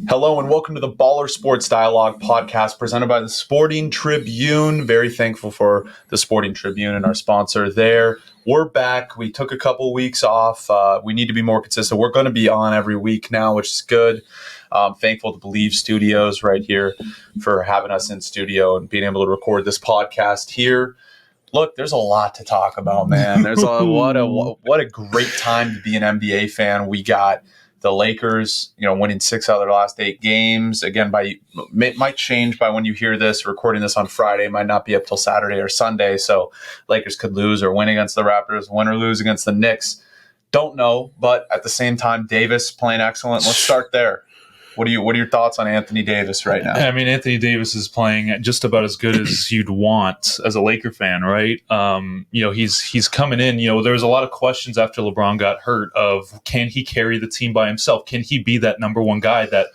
Hello and welcome to the Baller Sports Dialogue podcast presented by the Sporting Tribune. Very thankful for the Sporting Tribune and our sponsor there. We're back. We took a couple weeks off. We need to be more consistent. We're going to be on every week now, which is good. Thankful to Believe Studios right here for having us in studio and being able to record this podcast here. Look, there's a lot to talk about, man. There's what a great time to be an NBA fan. We got the Lakers, winning 6 out of their last 8 games. Again, might change by when you hear this. Recording this on Friday, might not be up till Saturday or Sunday. So Lakers could lose or win against the Raptors, win or lose against the Knicks. Don't know, but at the same time, Davis playing excellent. Let's start there. What are your thoughts on Anthony Davis right now? I mean, Anthony Davis is playing just about as good as you'd want as a Laker fan, right? He's coming in. There was a lot of questions after LeBron got hurt of, can he carry the team by himself? Can he be that number one guy that,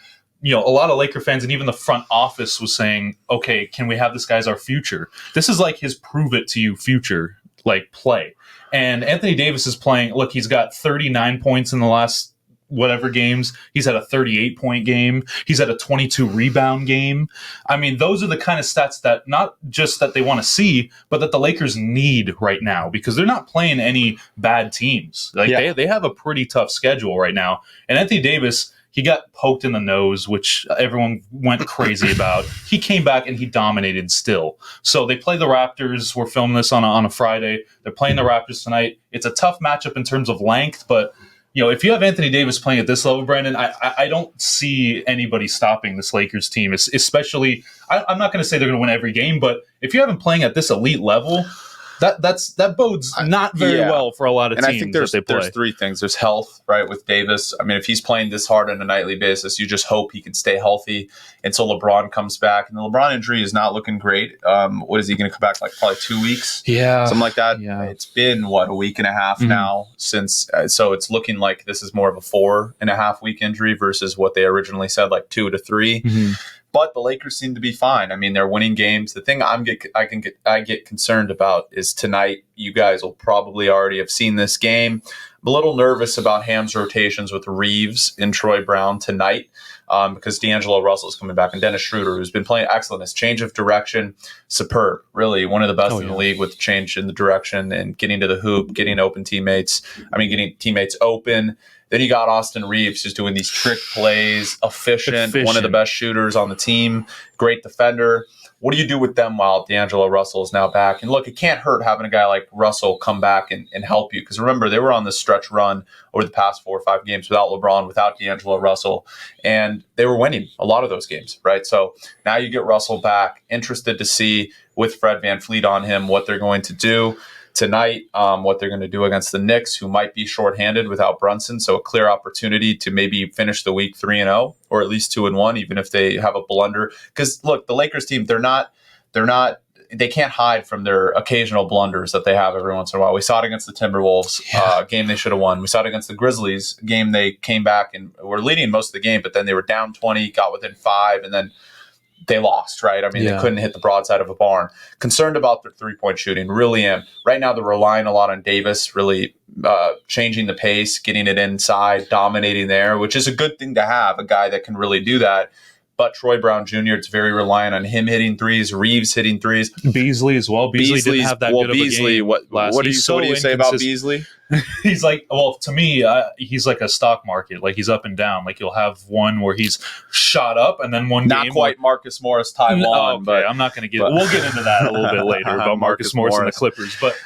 a lot of Laker fans and even the front office was saying, okay, can we have this guy as our future? This is like his prove it to you future, like play. And Anthony Davis is playing. Look, he's got 39 points in the last whatever games. He's had a 38-point game. He's had a 22 rebound game. I mean, those are the kind of stats that not just that they want to see, but that the Lakers need right now because they're not playing any bad teams. They have a pretty tough schedule right now. And Anthony Davis, he got poked in the nose, which everyone went crazy about. He came back and he dominated still. So they play the Raptors. We're filming this on a Friday. They're playing the Raptors tonight. It's a tough matchup in terms of length, but if you have Anthony Davis playing at this level, Brandon, I don't see anybody stopping this Lakers team. Especially, I'm not going to say they're going to win every game, but if you have him playing at this elite level, that bodes not very well for a lot of teams. And I think there's 3 things. There's health, right, with Davis. I mean, if he's playing this hard on a nightly basis, you just hope he can stay healthy until LeBron comes back. And the LeBron injury is not looking great. What is he going to come back, like probably 2 weeks? Yeah. Something like that. Yeah. It's been, a week and a half now since. So it's looking like this is more of a 4.5 week injury versus what they originally said, like 2 to 3. Mm-hmm. But the Lakers seem to be fine. I mean, they're winning games. The thing I get concerned about is tonight. You guys will probably already have seen this game. I'm a little nervous about Ham's rotations with Reeves and Troy Brown tonight because D'Angelo Russell is coming back and Dennis Schroeder, who's been playing excellent. His change of direction, superb. Really one of the best in the league with the change in the direction and getting to the hoop, getting teammates open. Then you got Austin Reeves, who's doing these trick plays, efficient, one of the best shooters on the team, great defender. What do you do with them while D'Angelo Russell is now back? And look, it can't hurt having a guy like Russell come back and help you. Because remember, they were on this stretch run over the past 4 or 5 games without LeBron, without D'Angelo Russell. And they were winning a lot of those games, right? So now you get Russell back. Interested to see with Fred VanVleet on him what they're going to do tonight, what they're going to do against the Knicks, who might be shorthanded without Brunson. So a clear opportunity to maybe finish the week 3-0 or at least 2-1, even if they have a blunder. Because look, the Lakers team, they can't hide from their occasional blunders that they have every once in a while. We saw it against the Timberwolves, game they should have won. We saw it against the Grizzlies, game they came back and were leading most of the game, but then they were down 20, got within 5, and then they lost, right? I mean, they couldn't hit the broadside of a barn. Concerned about their 3-point shooting, really am. Right now, they're relying a lot on Davis, really changing the pace, getting it inside, dominating there, which is a good thing to have, a guy that can really do that. But Troy Brown Jr., it's very reliant on him hitting threes, Reeves hitting threes. Beasley as well. Beasley didn't have that good of a game. What do you say about Beasley? He's like, to me, he's like a stock market. Like he's up and down. Like you'll have one where he's shot up, and then one not game quite Marcus Morris Taiwan. Okay, but I'm not going to we'll get into that a little bit later about Marcus Morris and the Clippers. But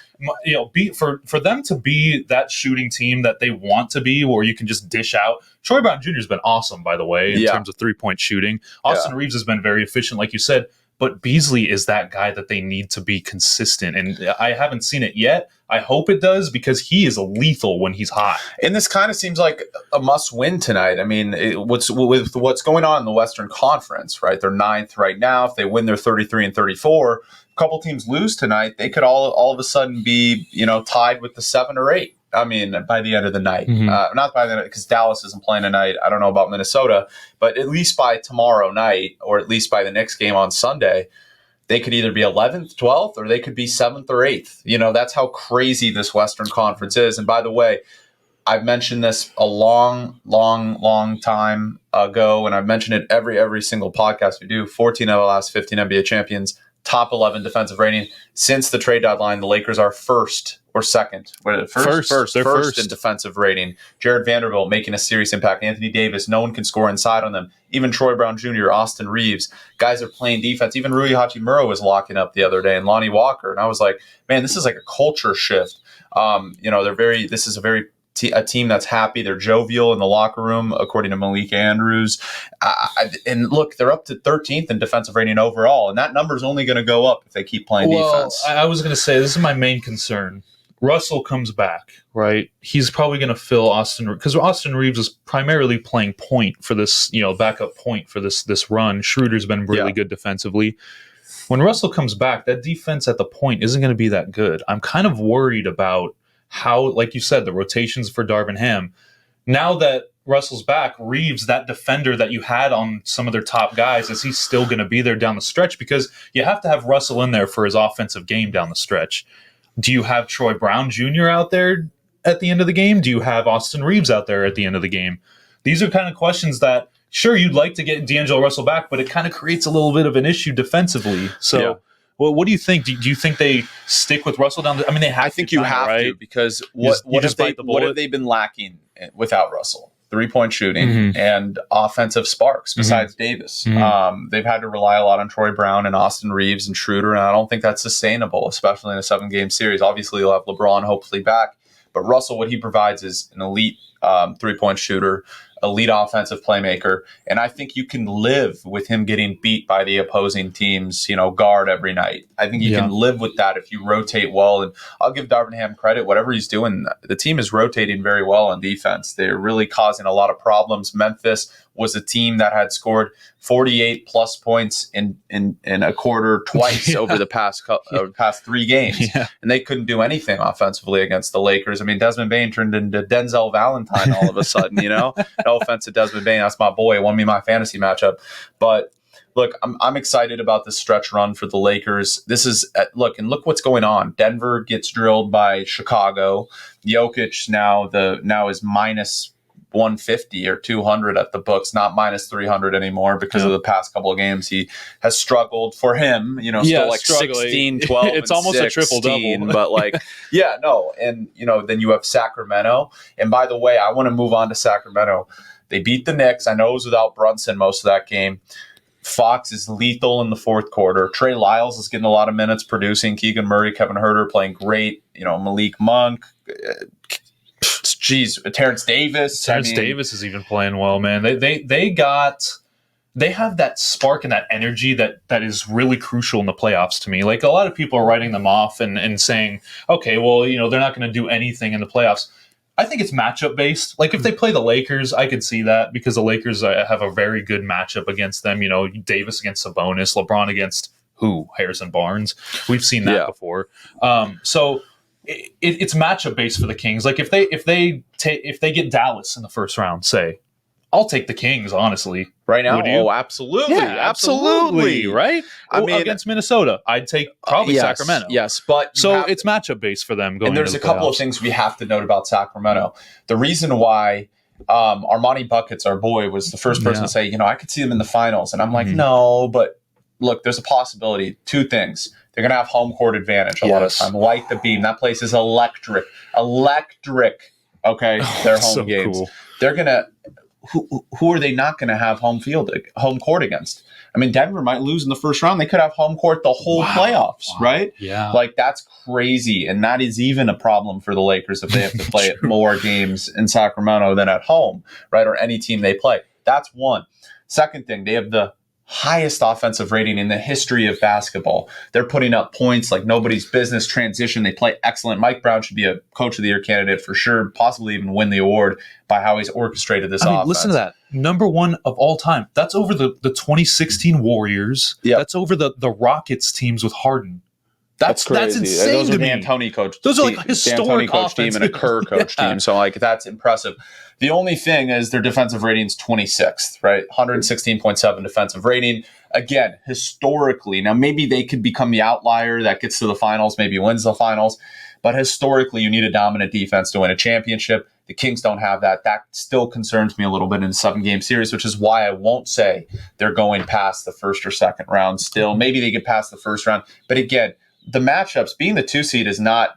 for them to be that shooting team that they want to be, where you can just dish out. Troy Brown Jr. has been awesome, by the way, in terms of 3-point shooting. Austin Reeves has been very efficient, like you said. But Beasley is that guy that they need to be consistent. And I haven't seen it yet. I hope it does because he is lethal when he's hot. And this kind of seems like a must-win tonight. I mean, with what's going on in the Western Conference, right? They're 9th right now. If they win their 33 and 34, a couple teams lose tonight, they could all of a sudden be, tied with the 7 or 8. I mean, by the end of the night. Not by the end, because Dallas isn't playing tonight. I don't know about Minnesota, but at least by tomorrow night, or at least by the next game on Sunday, they could either be 11th, 12th, or they could be 7th or 8th. That's how crazy this Western Conference is. And by the way, I've mentioned this a long time ago, and I've mentioned it every single podcast we do. 14 of the last 15 NBA champions, top 11 defensive rating. Since the trade deadline, the Lakers are first or second. First in defensive rating. Jared Vanderbilt making a serious impact. Anthony Davis, no one can score inside on them. Even Troy Brown Jr., Austin Reeves, guys are playing defense. Even Rui Hachimura was locking up the other day, and Lonnie Walker. And I was like, man, this is like a culture shift. This is a team that's happy. They're jovial in the locker room, according to Malik Andrews. And look, they're up to 13th in defensive rating overall, and that number is only going to go up if they keep playing defense. I was going to say, this is my main concern. Russell comes back, right? He's probably going to fill Austin, because Austin Reeves is primarily playing point for this, backup point for this run. Schroeder's been really good defensively. When Russell comes back, that defense at the point isn't going to be that good. I'm kind of worried about how, like you said, the rotations for Darvin Ham. Now that Russell's back, Reeves, that defender that you had on some of their top guys, is he still going to be there down the stretch? Because you have to have Russell in there for his offensive game down the stretch. Do you have Troy Brown Jr. out there at the end of the game? Do you have Austin Reeves out there at the end of the game? These are kind of questions that, sure, you'd like to get D'Angelo Russell back, but it kind of creates a little bit of an issue defensively. So, well, what do you think? Do you think they stick with Russell down? I mean, they have. I think you have to, because what have they been lacking without Russell? 3-point shooting and offensive sparks besides Davis. They've had to rely a lot on Troy Brown and Austin Reeves and Schroeder, and I don't think that's sustainable, especially in a 7-game series. Obviously, you'll have LeBron hopefully back, but Russell, what he provides is an elite 3-point shooter, elite offensive playmaker, and I think you can live with him getting beat by the opposing team's guard every night. I think you can live with that if you rotate well, and I'll give Darvin Ham credit. Whatever he's doing, the team is rotating very well on defense. They're really causing a lot of problems. Memphis was a team that had scored 48 plus points in a quarter twice over the past 3 games, and they couldn't do anything offensively against the Lakers. I mean, Desmond Bane turned into Denzel Valentine all of a sudden. No offense to Desmond Bane, that's my boy. Won me my fantasy matchup, but look, I'm excited about this stretch run for the Lakers. This is look what's going on. Denver gets drilled by Chicago. Jokic now is minus 150 or 200 at the books, not minus 300 anymore because of the past couple of games. He has struggled for him, still like struggling. 16, 12, it's almost 16, a triple-double. But and then you have Sacramento. And by the way, I want to move on to Sacramento. They beat the Knicks. I know it was without Brunson most of that game. Fox is lethal in the fourth quarter. Trey Lyles is getting a lot of minutes producing. Keegan Murray, Kevin Huerter playing great. Malik Monk, Terrence Davis. Davis is even playing well, man. They have that spark and that energy that is really crucial in the playoffs to me. Like, a lot of people are writing them off and saying, okay, well, they're not going to do anything in the playoffs. I think it's matchup based. Like, if they play the Lakers, I could see that, because the Lakers have a very good matchup against them. Davis against Sabonis, LeBron against Harrison Barnes. We've seen that before. So it's matchup based for the Kings. Like, if they get Dallas in the first round, say, I'll take the Kings, honestly. Right now? Oh, absolutely. Yeah, absolutely. Right? I mean, against Minnesota, I'd take probably Sacramento. Yes, but it's matchup based for them going. And there's a couple of things we have to note about Sacramento. The reason why Armani Buckets, our boy, was the first person to say, I could see them in the finals. And I'm like, no, but look, there's a possibility. 2 things. They're going to have home court advantage a lot of time. Light the beam. That place is electric. Okay, their home games. Cool. They're going to... Who are they not going to have home court against? I mean, Denver might lose in the first round. They could have home court the whole playoffs, right? Yeah. Like, that's crazy. And that is even a problem for the Lakers if they have to play more games in Sacramento than at home, right? Or any team they play. That's one. Second thing, they have the highest offensive rating in the history of basketball. They're putting up points like nobody's business. Transition, they play excellent. Mike Brown should be a Coach of the Year candidate for sure, possibly even win the award by how he's orchestrated this offense. Listen to that. Number 1 of all time. That's over the 2016 Warriors. Yep. That's over the Rockets teams with Harden. That's crazy. That's insane. Those are D'Antoni coach. Those are like historic coach team and a Kerr coach team. So that's impressive. The only thing is their defensive rating is 26th, right? 116.7 defensive rating. Again, historically, now maybe they could become the outlier that gets to the finals, maybe wins the finals. But historically, you need a dominant defense to win a championship. The Kings don't have that. That still concerns me a little bit in a 7-game series, which is why I won't say they're going past the first or second round still. Maybe they get past the first round. But again, the matchups, being the 2 seed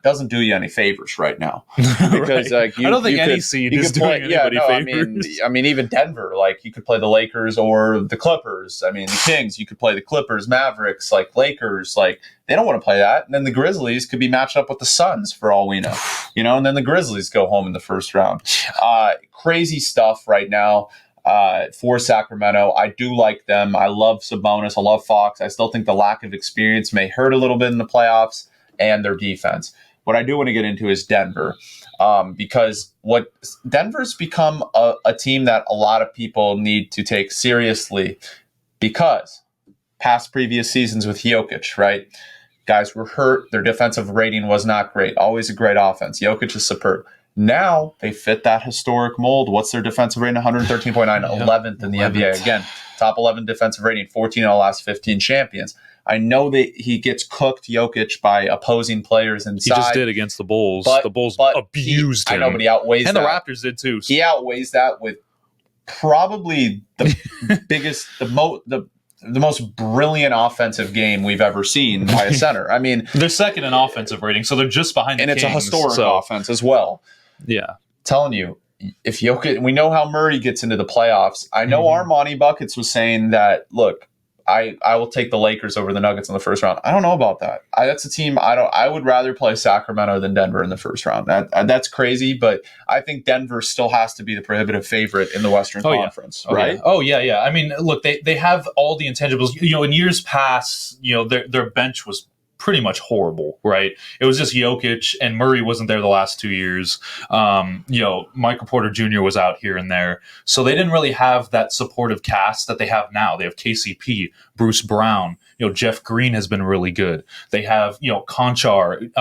doesn't do you any favors right now. Because right. I don't think any seed is doing anybody favors. I mean, even Denver, like you could play the Lakers or the Clippers. I mean, the Kings, you could play the Clippers, Mavericks, like Lakers, like they don't want to play that. And then the Grizzlies could be matched up with the Suns for all we know, and then the Grizzlies go home in the first round. Crazy stuff right now. For Sacramento, I do like them. I love Sabonis. I love Fox. I still think the lack of experience may hurt a little bit in the playoffs and their defense. What I do want to get into is Denver, because what Denver's become a team that a lot of people need to take seriously because past previous seasons with Jokic, right? Guys were hurt. Their defensive rating was not great. Always a great offense. Jokic is superb. Now they fit that historic mold. What's their defensive rating? 113.9, 11th in the NBA. Again, top 11 defensive rating, 14 of the last 15 champions. I know that he gets cooked, Jokic, by opposing players inside. He just did against the Bulls. The Bulls abused him. I know, but he outweighs and that. And the Raptors did too. He outweighs that with probably the biggest, the most brilliant offensive game we've ever seen by a center. I mean, they're second in offensive rating, so they're just behind the Kings. And it's a historic offense as well. Yeah. Telling you, if Jokic, we know how Murray gets into the playoffs. I know Armani Buckets was saying that, look, I will take the Lakers over the Nuggets in the first round. I don't know about that. That's a team I would rather play Sacramento than Denver in the first round. That's crazy, but I think Denver still has to be the prohibitive favorite in the Western Conference, right? Yeah. I mean, look, they have all the intangibles. In years past, their bench was pretty much horrible, right? It was just Jokic, and Murray wasn't there the last 2 years. Michael Porter Jr. was out here and there. So they didn't really have that supportive cast that they have now. They have KCP, Bruce Brown, Jeff Green has been really good. They have, Conchar,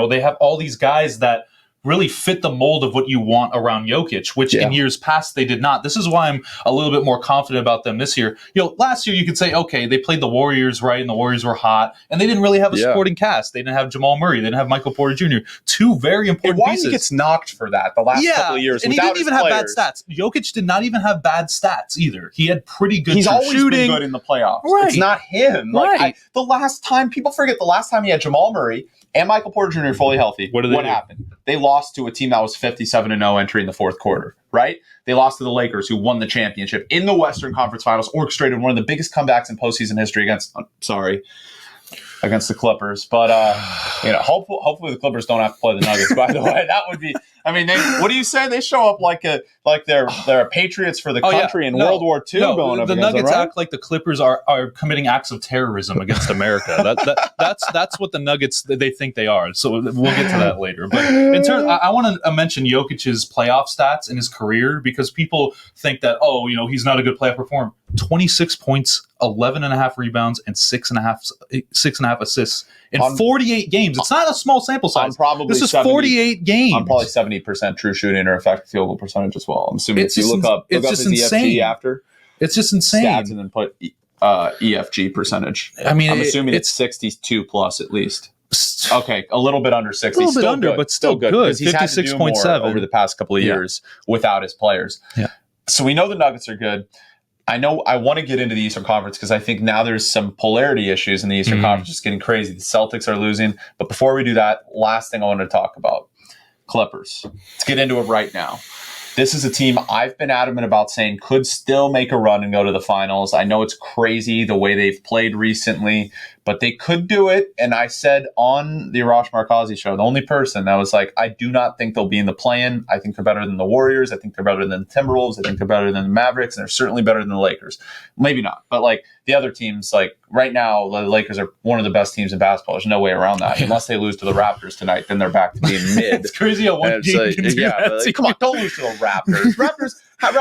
they have all these guys that really fit the mold of what you want around Jokic, which in years past they did not. This is why I'm a little bit more confident about them this year. Last year you could say, okay, they played the Warriors, right, and the Warriors were hot, and they didn't really have a supporting cast. They didn't have Jamal Murray. They didn't have Michael Porter Jr. Two very important pieces. He gets knocked for that the last couple of years. And he didn't even have bad stats. Jokic did not even have bad stats either. He had pretty good shooting. He's always been good in the playoffs. Right. It's not him. Right. People forget the last time he had Jamal Murray and Michael Porter Jr. fully healthy. What happened? They lost to a team that was 57-0 entering the fourth quarter, right? They lost to the Lakers, who won the championship in the Western Conference Finals, orchestrated one of the biggest comebacks in postseason history against the Clippers. But, hopefully the Clippers don't have to play the Nuggets, by the way. That would be – what do you say? They show up like they're patriots for the country in World War II going up the against Nuggets them, right? act like the Clippers are committing acts of terrorism against America. That's what the Nuggets, they think they are. So we'll get to that later. But in terms, I want to mention Jokic's playoff stats in his career, because people think that, he's not a good playoff performer. 26 points, 11.5 rebounds, and 6.5 assists in 48 games. It's not a small sample size. This is 48 games. I'm probably 70% true shooting or effective field goal percentage as well. I'm assuming if you look up his EFG after. It's just insane. Stats and then put EFG percentage. I'm assuming it's 62 plus at least. Okay, a little bit under 60. A little bit under, but still good. Because he's had to do more over the past couple of years without his players. Yeah. So we know the Nuggets are good. I want to get into the Eastern Conference because I think now there's some polarity issues in the Eastern Conference. It's getting crazy. The Celtics are losing. But before we do that, last thing I want to talk about, Clippers. Let's get into it right now. This is a team I've been adamant about saying could still make a run and go to the finals. I know it's crazy the way they've played recently, but they could do it. And I said on the Arash Markazi show, the only person that was like, I do not think they'll be in the play-in. I think they're better than the Warriors. I think they're better than the Timberwolves. I think they're better than the Mavericks. And they're certainly better than the Lakers. Maybe not. But the other teams, right now, the Lakers are one of the best teams in basketball. There's no way around that. Unless they lose to the Raptors tonight, then they're back to being mid. It's crazy how one game can do that. Come on, don't lose to the Raptors. Raptors have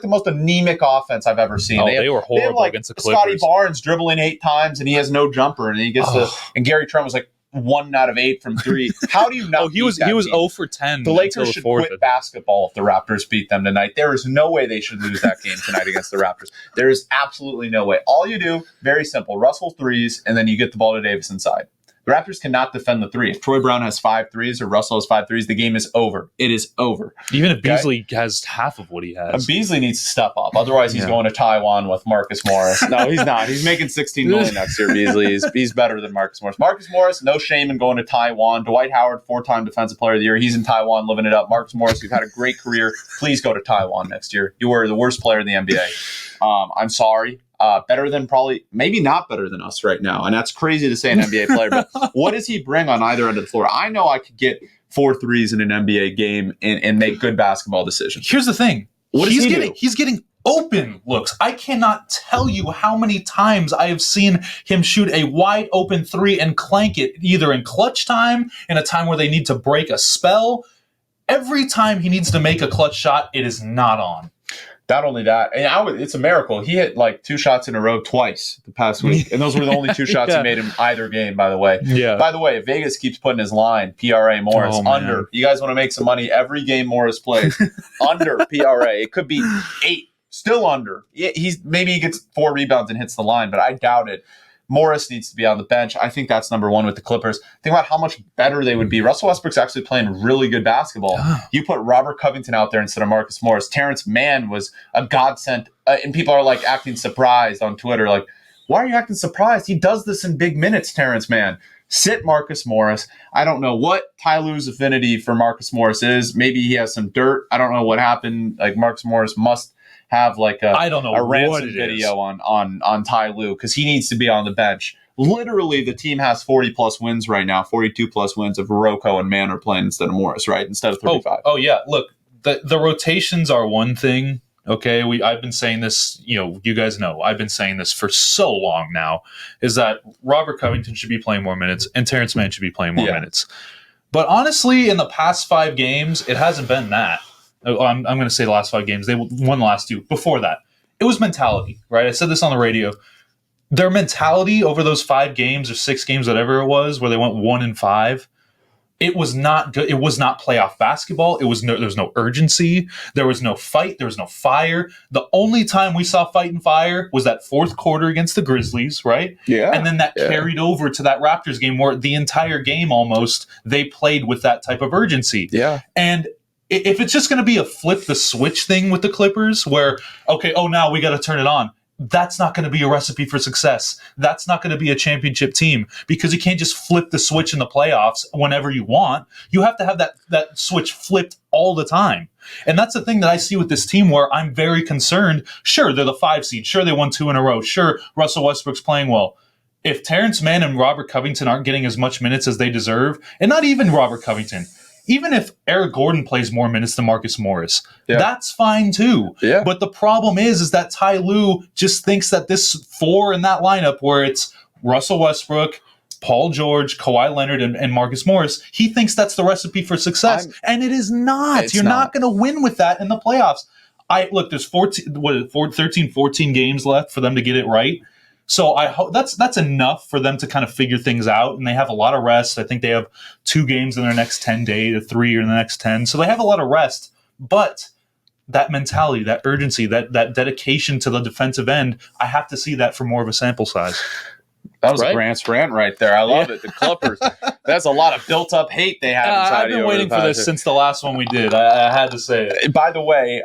the most anemic offense I've ever seen. They were horrible against the Clippers. Scotty Barnes dribbling 8 times and he has no jumper, and he gets and Gary Trent was 1 out of 8 from 3. How do you not? He was 0 for 10. The Lakers should quit basketball if the Raptors beat them tonight. There is no way they should lose that game tonight against the Raptors. There is absolutely no way. All you do, very simple, Russell threes, and then you get the ball to Davis inside. The Raptors cannot defend the three. If Troy Brown has 5 threes or Russell has 5 threes, the game is over. It is over. Even if Beasley has half of what he has. Beasley needs to step up. Otherwise, he's going to Taiwan with Marcus Morris. No, he's not. He's making $16 million next year, Beasley. He's better than Marcus Morris. Marcus Morris, no shame in going to Taiwan. Dwight Howard, 4-time Defensive Player of the Year. He's in Taiwan living it up. Marcus Morris, you've had a great career. Please go to Taiwan next year. You were the worst player in the NBA. I'm sorry. Better than probably, maybe not better than us right now. And that's crazy to say an NBA player, but what does he bring on either end of the floor? I know I could get 4 threes in an NBA game and make good basketball decisions. Here's the thing. What does he do? He's getting open looks. I cannot tell you how many times I have seen him shoot a wide open 3 and clank it either in clutch time, in a time where they need to break a spell. Every time he needs to make a clutch shot, it is not on. Not only that, and it's a miracle. He hit like 2 shots in a row twice the past week, and those were the only 2 shots he made in either game, by the way. Yeah. By the way, if Vegas keeps putting his line, PRA Morris, under. You guys want to make some money every game Morris plays, under PRA. It could be 8, still under. Maybe he gets 4 rebounds and hits the line, but I doubt it. Morris needs to be on the bench. I think that's number 1 with the Clippers. Think about how much better they would be. Russell Westbrook's actually playing really good basketball. You put Robert Covington out there instead of Marcus Morris. Terrence Mann was a godsend. And people are like acting surprised on Twitter. Like, why are you acting surprised? He does this in big minutes, Terrence Mann. Sit Marcus Morris. I don't know what Ty Lue's affinity for Marcus Morris is. Maybe he has some dirt. I don't know what happened. Like, Marcus Morris must have like a ransom video on Ty Lue because he needs to be on the bench. Literally, the team has 40-plus wins right now, 42-plus wins if Rocco and Mann are playing instead of Morris, right? Instead of 35. Oh yeah. Look, the rotations are one thing. Okay, I've been saying this, you guys know, I've been saying this for so long now, is that Robert Covington should be playing more minutes and Terrence Mann should be playing more minutes. But honestly, in the past 5 games, it hasn't been that. I'm going to say the last 5 games. They won the last 2. Before that, it was mentality, right? I said this on the radio. Their mentality over those 5 games or 6 games, whatever it was, where they went 1-5, it was not good. It was not playoff basketball. There was no urgency. There was no fight. There was no fire. The only time we saw fight and fire was that 4th quarter against the Grizzlies, right? Yeah. And then that carried over to that Raptors game where the entire game almost they played with that type of urgency. Yeah. And if it's just going to be a flip the switch thing with the Clippers where, now we got to turn it on, that's not going to be a recipe for success. That's not going to be a championship team because you can't just flip the switch in the playoffs whenever you want. You have to have that switch flipped all the time. And that's the thing that I see with this team where I'm very concerned. Sure, they're the 5 seed. Sure, they won 2 in a row. Sure, Russell Westbrook's playing well. If Terrence Mann and Robert Covington aren't getting as much minutes as they deserve, and not even Robert Covington, even if Eric Gordon plays more minutes than Marcus Morris, that's fine too. Yeah. But the problem is that Ty Lue just thinks that this 4 in that lineup where it's Russell Westbrook, Paul George, Kawhi Leonard, and Marcus Morris, he thinks that's the recipe for success. And it is not. You're not going to win with that in the playoffs. There's 13, 14 games left for them to get it right. So I hope that's enough for them to kind of figure things out, and they have a lot of rest. I think they have 2 games in their next 10 days, or 3 in the next 10. So they have a lot of rest, but that mentality, that urgency, that dedication to the defensive end, I have to see that for more of a sample size. That was a Grant's rant right there. I love it. The Clippers. That's a lot of built-up hate they have inside. I've been waiting for this since the last one we did. I had to say it. By the way,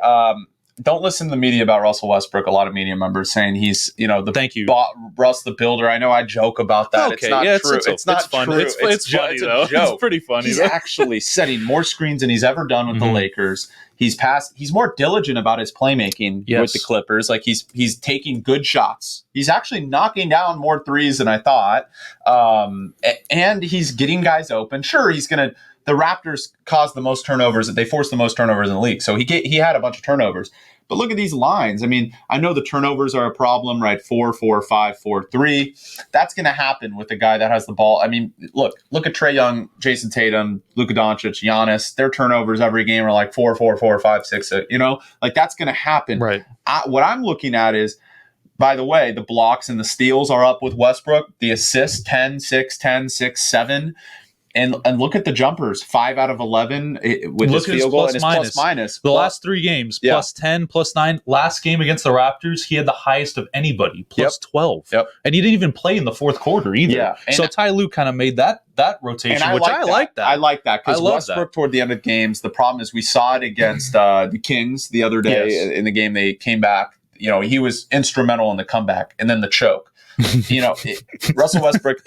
don't listen to the media about Russell Westbrook. A lot of media members saying he's, Thank you. Russ the Builder. I know I joke about that. Okay, it's not true. It's not fun. true. It's funny, though. It's pretty funny. He's actually setting more screens than he's ever done with the Lakers. He's more diligent about his playmaking with the Clippers. Like he's taking good shots. He's actually knocking down more threes than I thought. And he's getting guys open. Sure, the Raptors caused the most turnovers. They forced the most turnovers in the league. So he had a bunch of turnovers. But look at these lines. I mean, I know the turnovers are a problem, right? 4, 4, 5, 4, 3. That's going to happen with a guy that has the ball. I mean, look at Trae Young, Jason Tatum, Luka Doncic, Giannis. Their turnovers every game are like 4, 4, 4, 5, 6. Like that's going to happen. Right. What I'm looking at is, by the way, the blocks and the steals are up with Westbrook. The assists, 10, 6, 10, 6, 7. And look at the jumpers, 5 out of 11 with his field goal, and his plus minus. The last 3 games, plus 10, plus 9. Last game against the Raptors, he had the highest of anybody, plus 12. Yep. And he didn't even play in the fourth quarter either. Yeah. So Ty Lue kind of made that rotation, and which I like that. I like that because Westbrook toward the end of games, the problem is we saw it against the Kings the other day in the game they came back. He was instrumental in the comeback and then the choke. Russell Westbrook,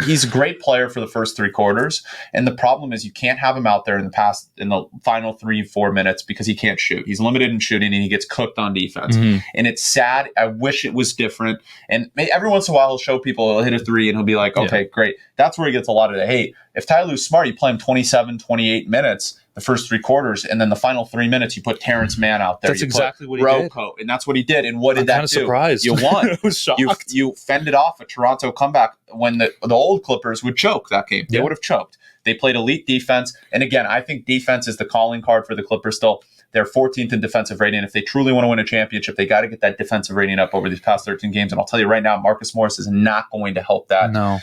he's a great player for the first 3 quarters, and the problem is you can't have him out there in the final 3-4 minutes because he can't shoot. He's limited in shooting, and he gets cooked on defense. And it's sad. I wish it was different. And every once in a while, he'll show people, he'll hit a 3, and he'll be like, okay, great. That's where he gets a lot of the hate. If Ty Lue's smart, you play him 27, 28 minutes the first 3 quarters, and then the final 3 minutes you put Terrence Mann out there. That's exactly what he did. And that's what he did. And what did that do? Surprised. You won. I was shocked. You fended off a Toronto comeback when the old Clippers would choke that game. They would have choked. They played elite defense. And again, I think defense is the calling card for the Clippers still. They're 14th in defensive rating. If they truly want to win a championship, they got to get that defensive rating up over these past 13 games. And I'll tell you right now, Marcus Morris is not going to help that. No.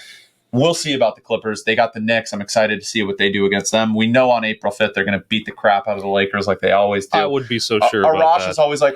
We'll see about the Clippers. They got the Knicks. I'm excited to see what they do against them. We know on April 5th they're going to beat the crap out of the Lakers like they always do. I would be so sure about Arash that. is always like,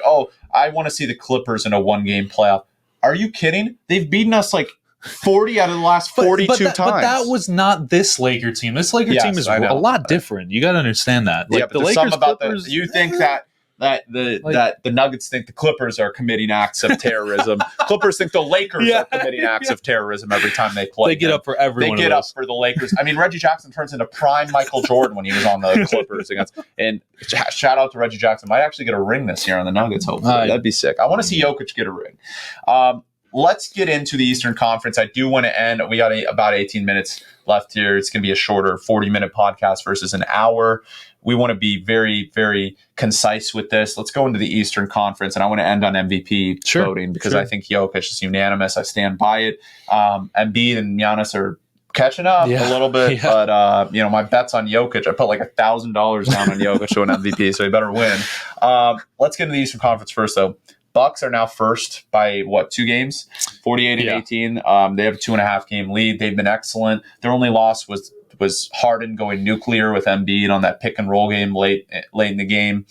I want to see the Clippers in a 1-game playoff. Are you kidding? They've beaten us like 40 out of the last 42 times. But that was not this Laker team. This Laker team is a lot different. You got to understand that. But the Lakers, Clippers, you think that the Nuggets think the Clippers are committing acts of terrorism. Clippers think the Lakers are committing acts of terrorism every time they play. They get up for everyone. They get up for the Lakers. I mean, Reggie Jackson turns into prime Michael Jordan when he was on the Clippers and shout out to Reggie Jackson. Might actually get a ring this year on the Nuggets. Hopefully, that'd be sick. I want to see Jokic get a ring. Let's get into the Eastern Conference. I do want to end. We got about 18 minutes left here. It's going to be a shorter 40-minute podcast versus an hour. We want to be very, very concise with this. Let's go into the Eastern Conference, and I want to end on MVP voting because I think Jokic is unanimous. I stand by it. Embiid and Giannis are catching up a little bit, but my bet's on Jokic. I put like $1,000 down on Jokic to an MVP, so he better win. Let's get into the Eastern Conference first, though. Bucks are now first by 2 games, 48-18. They have a 2.5 game lead. They've been excellent. Their only loss was Harden going nuclear with Embiid on that pick and roll game late in the game.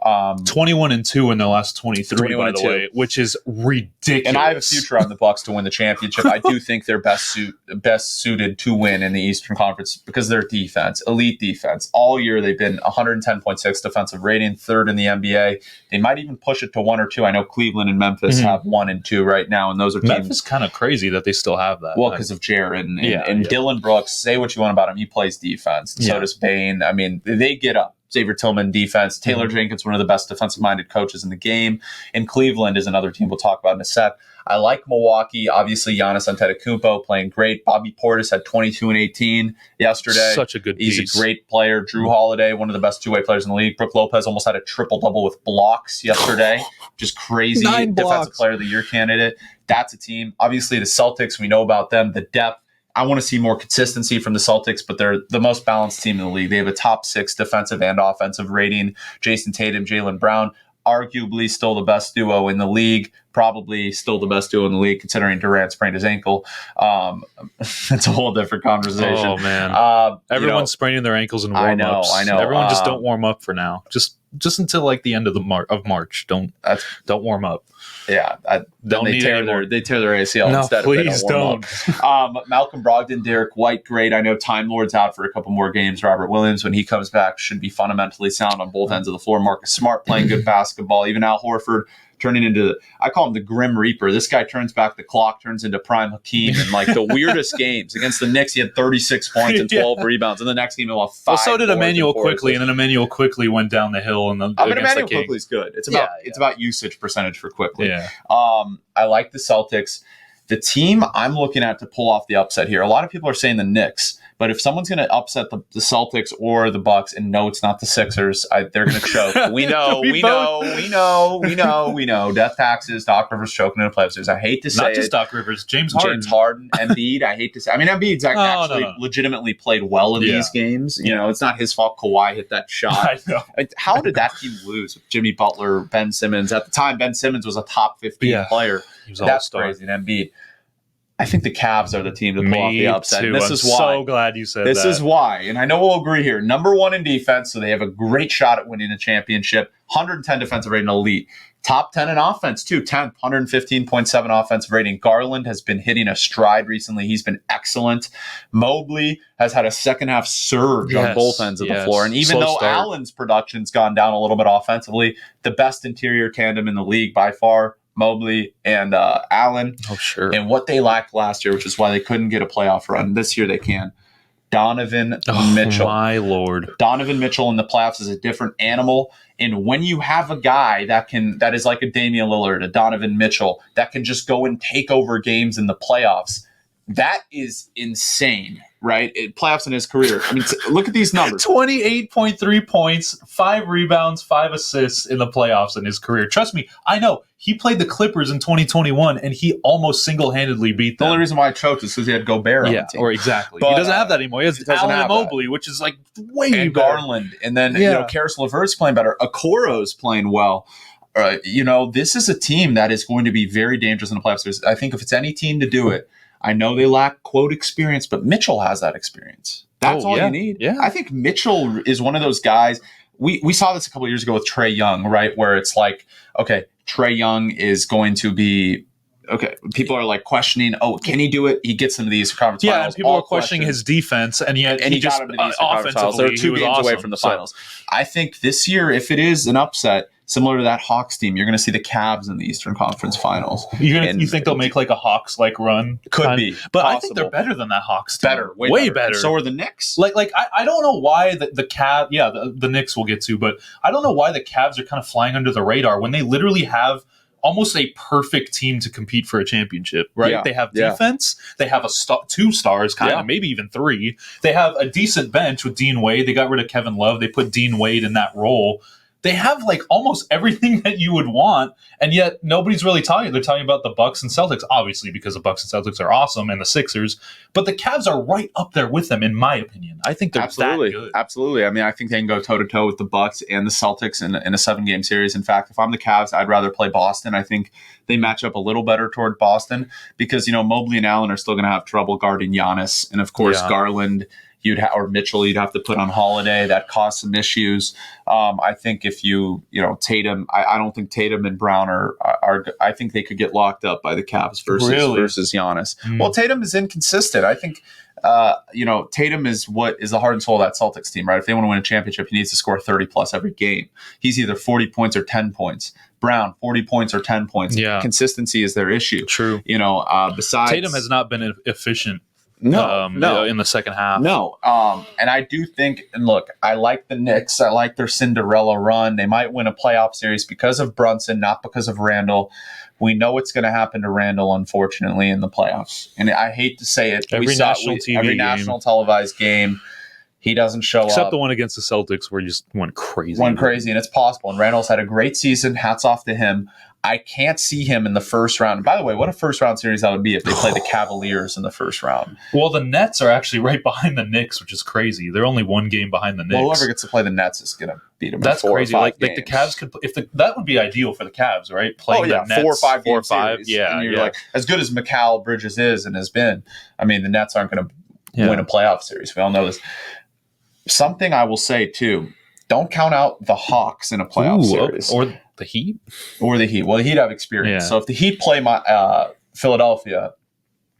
21-2 in their last 23, by the way, which is ridiculous. And I have a future on the Bucks to win the championship. I do think they're best suited to win in the Eastern Conference because their defense, elite defense. All year they've been 110.6 defensive rating, 3rd in the NBA. They might even push it to 1 or 2. I know Cleveland and Memphis have 1 and 2 right now, and those are teams. Memphis kind of crazy that they still have that. Well, because of Jared and Dylan Brooks. Say what you want about him, he plays defense. So does Bane. I mean, they get up. Xavier Tillman defense. Taylor Jenkins, one of the best defensive-minded coaches in the game. And Cleveland is another team we'll talk about in a sec. I like Milwaukee. Obviously, Giannis Antetokounmpo playing great. Bobby Portis had 22 and 18 yesterday. Such a good piece. He's a great player. Drew Holiday, one of the best two-way players in the league. Brook Lopez almost had a triple-double with blocks yesterday. Just crazy. 9 blocks. Defensive Player of the Year candidate. That's a team. Obviously, the Celtics, we know about them. The depth. I want to see more consistency from the Celtics, but they're the most balanced team in the league. They have a top 6 defensive and offensive rating. Jason Tatum, Jaylen Brown, arguably still the best duo in the league. Probably still the best duo in the league, considering Durant sprained his ankle. It's a whole different conversation. Oh, man. Everyone's spraining their ankles in warm-ups. I know. Everyone just don't warm up for now. Just until like the end of March. Don't warm up. Yeah, then they tear their ACL instead. Please don't. Malcolm Brogdon, Derek White, great. I know Time Lord's out for a couple more games. Robert Williams, when he comes back, should be fundamentally sound on both ends of the floor. Marcus Smart playing good basketball. Even Al Horford turning into, I call him the Grim Reaper. This guy turns back the clock, turns into Prime Hakeem in like the weirdest games. Against the Knicks, he had 36 points and 12 rebounds. And the next game, he'll have 5. Well, so did Emmanuel Quickly, and then Emmanuel Quickly went down the hill. Emmanuel Quickly's good. It's about usage percentage for Quickly. Yeah. I like the Celtics. The team I'm looking at to pull off the upset here, a lot of people are saying the Knicks, but if someone's going to upset the Celtics or the Bucks, and no, it's not the Sixers, they're going to choke. We know. Death taxes, Doc Rivers choking in the playoffs. I hate to say Not just Doc Rivers, James Harden, Embiid. I hate to say. I mean, Embiid's actually legitimately played well in these games. You know, it's not his fault Kawhi hit that shot. I know. How did that team lose with Jimmy Butler, Ben Simmons? At the time, Ben Simmons was a top 15 player. He was That's all-star. crazy. And Embiid. I think the Cavs are the team to pull off the upset. Too. This I'm is why. so glad you said that. This is why. And I know we'll agree here. Number one in defense, so they have a great shot at winning a championship. 110 defensive rating, elite. Top 10 in offense, too. 10th, 115.7 offensive rating. Garland has been hitting a stride recently. He's been excellent. Mobley has had a second half surge on both ends of the floor. And even though Allen's production's gone down a little bit offensively, the best interior tandem in the league by far, Mobley and Allen. Oh, sure. And what they lacked last year, which is why they couldn't get a playoff run. This year they can. Donovan Mitchell. My Lord. Donovan Mitchell in the playoffs is a different animal. And when you have a guy that is like a Damian Lillard, a Donovan Mitchell, that can just go and take over games in the playoffs, that is insane, right? Playoffs in his career. I mean, look at these numbers. 28.3 points, 5 rebounds, 5 assists in the playoffs in his career. Trust me, I know. He played the Clippers in 2021, and he almost single-handedly beat them. The only reason why I choked is because he had Gobert on the team. Or exactly. But, he doesn't have that anymore. He has Allen and Mobley, which is like way better. And Garland. And then, Karis LeVert's playing better. Okoro's playing well. This is a team that is going to be very dangerous in the playoffs. I think if it's any team to do it, I know they lack, quote, experience, but Mitchell has that experience. That's all you need. Yeah. I think Mitchell is one of those guys. We saw this a couple of years ago with Trae Young, right? Where it's like, okay, Trae Young is going to be okay. People are like questioning, can he do it? He gets into these conference finals. Yeah, and people are questioning his defense, and yet he just got him to these conference finals. They're 2 games away from the finals. I think this year, if it is an upset, similar to that Hawks team, you're going to see the Cavs in the Eastern Conference Finals. You think they'll make like a Hawks-like run? Could be. But possible. I think they're better than that Hawks team. Better. Way better. And so are the Knicks. I don't know why the Cavs, the Knicks we'll get to, but I don't know why the Cavs are kind of flying under the radar when they literally have almost a perfect team to compete for a championship, right? Yeah. They have defense. They have 2 stars, kind of, maybe even 3. They have a decent bench with Dean Wade. They got rid of Kevin Love. They put Dean Wade in that role. They have like almost everything that you would want, and yet nobody's really talking. They're talking about the Bucks and Celtics, obviously, because the Bucks and Celtics are awesome, and the Sixers. But the Cavs are right up there with them, in my opinion. I think they're that good. Absolutely. I mean, I think they can go toe-to-toe with the Bucks and the Celtics in a 7-game series. In fact, if I'm the Cavs, I'd rather play Boston. I think they match up a little better toward Boston because, Mobley and Allen are still going to have trouble guarding Giannis. And, of course, Garland – or Mitchell, you'd have to put on Holiday. That caused some issues. I think if Tatum, I don't think Tatum and Brown are. I think they could get locked up by the Cavs versus Giannis. Well, Tatum is inconsistent. I think Tatum is what is the heart and soul of that Celtics team, right? If they want to win a championship, he needs to score 30 plus every game. He's either 40 points or 10 points. Brown, 40 points or 10 points. Yeah. Consistency is their issue. True. Besides Tatum has not been efficient. No, in the second half. No. And I do think, and look, I like the Knicks. I like their Cinderella run. They might win a playoff series because of Brunson, not because of Randall. We know what's going to happen to Randall, unfortunately, in the playoffs. And I hate to say it. Every national televised game, he doesn't show up. Except the one against the Celtics where he just went crazy. And it's possible. And Randall's had a great season. Hats off to him. I can't see him in the first round. And by the way, what a first-round series that would be if they played the Cavaliers in the first round. Well, the Nets are actually right behind the Knicks, which is crazy. They're only 1 game behind the Knicks. Well, whoever gets to play the Nets is going to beat them. That's in 4 crazy. Or 5 like the Cavs could, that would be ideal for the Cavs, right? Playing the Nets 4 or 5 4 or 5. Series. Yeah, and you're like, as good as Mikal Bridges is and has been. I mean, the Nets aren't going to win a playoff series. We all know this. Something I will say too: don't count out the Hawks in a playoff series or the Heat. Well, the Heat have experience. Yeah. So if the Heat play Philadelphia,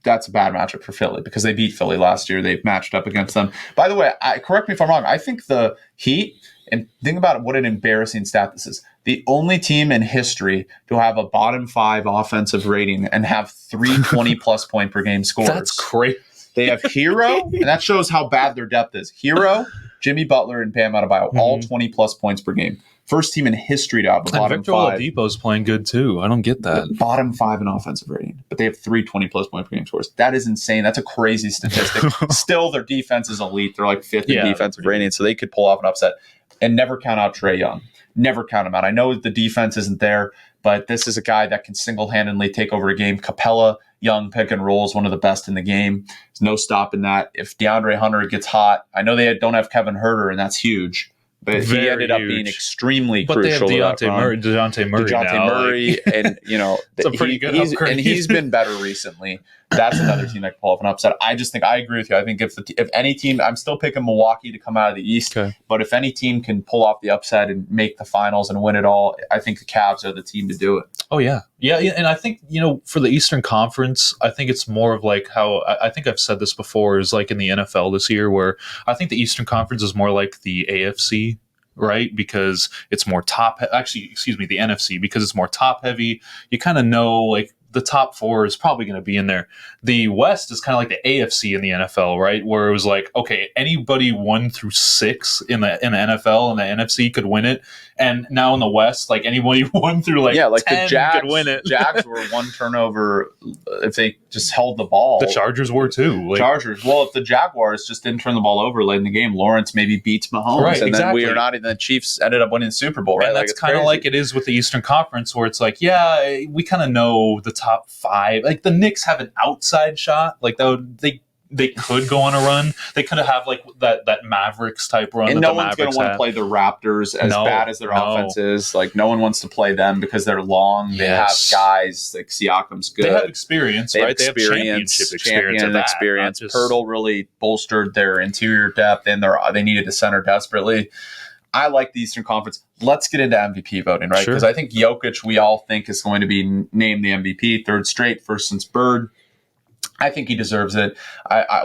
that's a bad matchup for Philly because they beat Philly last year. They've matched up against them. By the way, correct me if I'm wrong. I think the Heat, and think about what an embarrassing stat this is. The only team in history to have a bottom 5 offensive rating and have 3 20-plus point per game scores. That's crazy. They have Hero, and that shows how bad their depth is. Hero, Jimmy Butler, and Bam Adebayo, all 20-plus points per game. First team in history to have a bottom Victor 5. Oladipo's playing good too. I don't get that. Bottom 5 in offensive rating, but they have 3 20-plus point per game scores. That is insane. That's a crazy statistic. Still, their defense is elite. They're like 5th in defensive rating, so they could pull off an upset. And never count out Trae Young. Never count him out. I know the defense isn't there, but this is a guy that can single-handedly take over a game. Capella, Young pick and roll is one of the best in the game. There's no stopping that. If DeAndre Hunter gets hot, I know they don't have Kevin Huerter, and that's huge. but he ended up being extremely but crucial. They have DeJounte Murray now. Murray, and it's a pretty good upgrade. And he's been better recently. That's another team that can pull off an upset. I just think I agree with you. I think if any team, I'm still picking Milwaukee to come out of the East, but if any team can pull off the upset and make the finals and win it all, I think the Cavs are the team to do it. Oh yeah, and I think for the Eastern Conference, I think it's more of like how I think I've said this before is like in the NFL this year, where I think the Eastern Conference is more like the AFC. Right, because it's more the NFC, because it's more top heavy. You kind of know like the top four is probably going to be in there. The West is kind of like the AFC in the NFL, right? Where it was like, okay, anybody 1 through 6 in the NFL and the NFC could win it. And now in the West, like anybody 1 through like 10 the Jags could win it. Jags were 1 turnover if they just held the ball. The Chargers were too. Chargers. Well, if the Jaguars just didn't turn the ball over late in the game, Lawrence maybe beats Mahomes, right, and exactly. then we are not. And the Chiefs ended up winning the Super Bowl, right? And that's kind of like it is with the Eastern Conference, where it's like, yeah, we kind of know the top 5. Like the Knicks have an outside shot, like they could go on a run. They could have like that Mavericks type run. And no one's going to want to play the Raptors as bad as their offense is. Like no one wants to play them because they're long. They have guys like Siakam's good. They have experience, right? They have championship experience. Pirtle really bolstered their interior depth, and they needed a center desperately. I like the Eastern Conference. Let's get into MVP voting, right? Because I think Jokic, we all think, is going to be named the MVP, 3rd straight, first since Bird. I think he deserves it.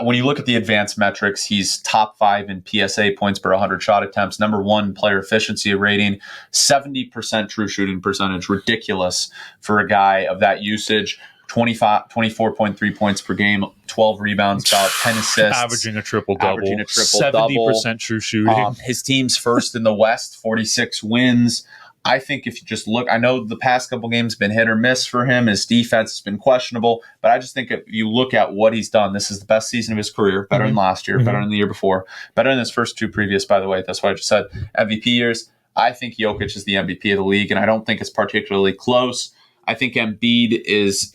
When you look at the advanced metrics, he's top 5 in PSA, points per 100 shot attempts, number 1 player efficiency rating, 70% true shooting percentage. Ridiculous for a guy of that usage. 24.3 points per game, 12 rebounds, about 10 assists. Averaging a triple-double. 70% true shooting. His team's first in the West, 46 wins. I think if you just look, I know the past couple games have been hit or miss for him. His defense has been questionable, but I just think if you look at what he's done, this is the best season of his career, better than last year, better than the year before, better than his first 2 previous, by the way. That's what I just said. MVP years, I think Jokic is the MVP of the league, and I don't think it's particularly close. I think Embiid is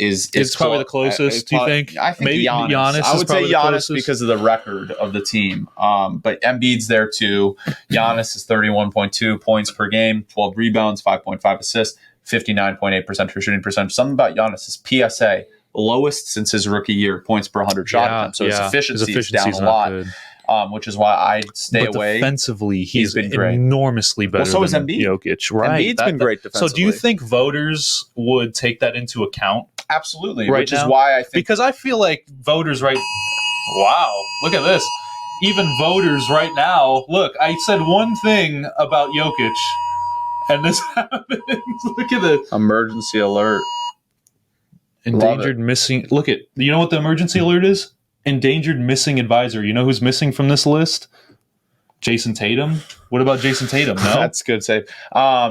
probably the closest. Do you think? I think maybe Giannis. I would say Giannis because of the record of the team. But Embiid's there too. Giannis is 31.2 points per game, 12 rebounds, 5.5 assists, 59.8% true shooting percentage. Something about Giannis is PSA lowest since his rookie year, points per 100 shot attempts. So his efficiency is down a lot. Good. Which is why I stay away. Defensively, he's been enormously better than Jokic. Right, Embiid's been great defensively. So do you think voters would take that into account? Absolutely, which is why I think... Because I feel like voters Wow, look at this. Even voters right now, look, I said one thing about Jokic, and this happens. Look at this. Emergency alert. Endangered missing... Look at... You know what the emergency alert is? Endangered missing advisor. You know who's missing from this list? Jason Tatum. What about Jason Tatum? No, that's good save.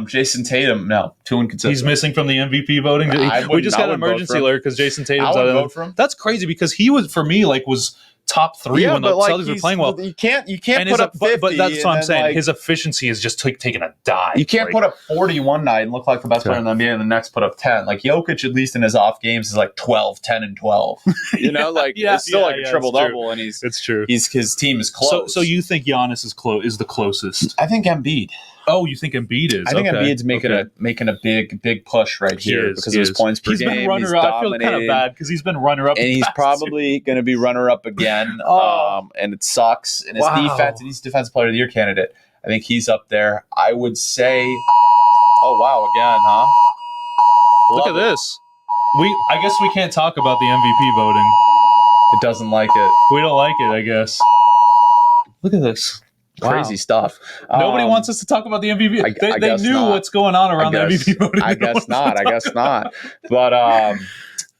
Jason Tatum, no, 2 inconsistent. He's missing from the MVP voting. We just got an emergency alert because Jason Tatum's out of it. That's crazy because he was, for me, was top 3 when the Celtics were playing well. You can't put up 50. But that's what I'm saying. His efficiency is just taking a dive. You can't put up 40 one night and look like the best player in the NBA, and the next put up 10. Like Jokic, at least in his off games, is like 12, 10, and 12. It's still a triple double, and it's true. His team is close. So you think Giannis is the closest? I think Embiid. Oh, you think Embiid is? I think Embiid's making a big push here because of his points per game. Been runner-up. I feel kind of bad because he's been runner-up. And he's probably going to be runner-up again. And it sucks. And his defense, and he's Defensive Player of the Year candidate. I think he's up there. I would say, oh, wow, again, huh? Look at this. I guess we can't talk about the MVP voting. It doesn't like it. We don't like it, I guess. Look at this. Crazy stuff. Nobody wants us to talk about the MVP. They knew what's going on around the MVP voting. I guess not. But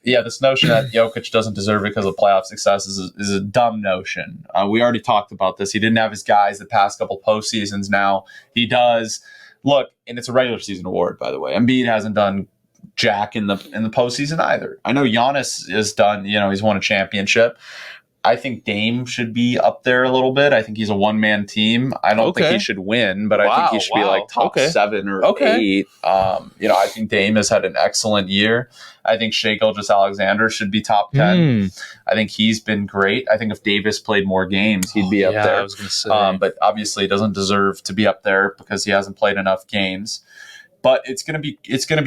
this notion that Jokic doesn't deserve it because of playoff success is a dumb notion. We already talked about this. He didn't have his guys the past couple postseasons. Now he does. Look, and it's a regular season award, by the way. Embiid hasn't done jack in the postseason either. I know Giannis has done. He's won a championship. I think Dame should be up there a little bit. I think he's a one-man team. I don't think he should win, but I think he should be like top 7 or 8. I think Dame has had an excellent year. I think Shai Gilgeous-Alexander should be top 10. I think he's been great. I think if Davis played more games, he'd be up there. I was going to say. But obviously, he doesn't deserve to be up there because he hasn't played enough games. But it's gonna be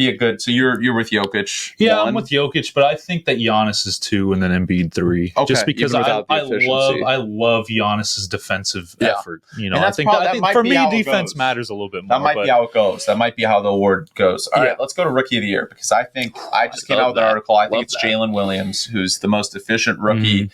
a good. So you're with Jokic. Yeah, 1. I'm with Jokic, but I think that Giannis is 2 and then Embiid 3. Okay, just because I love Giannis's defensive effort. I think for me defense matters a little bit more. That might be how it goes. That might be how the award goes. All right, let's go to Rookie of the Year because I think I just came out with an article. I think it's Jalen Williams who's the most efficient rookie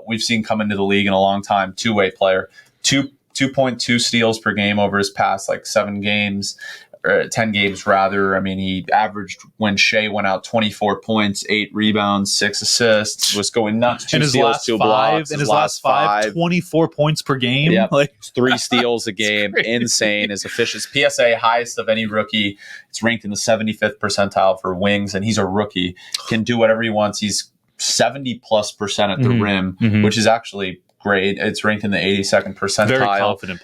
we've seen come into the league in a long time. 2-way player, 2.2 steals per game over his past 7 games. Or 10 games rather. I mean, he averaged when Shea went out 24 points, 8 rebounds, 6 assists, was going nuts. 2 steals, 2 blocks. In his last 5, 24 points per game. Yep. 3 steals a game. Insane. His efficiency. PSA highest of any rookie. It's ranked in the 75th percentile for wings, and he's a rookie. Can do whatever he wants. He's 70+% at the rim, which is actually great. It's ranked in the 82nd percentile.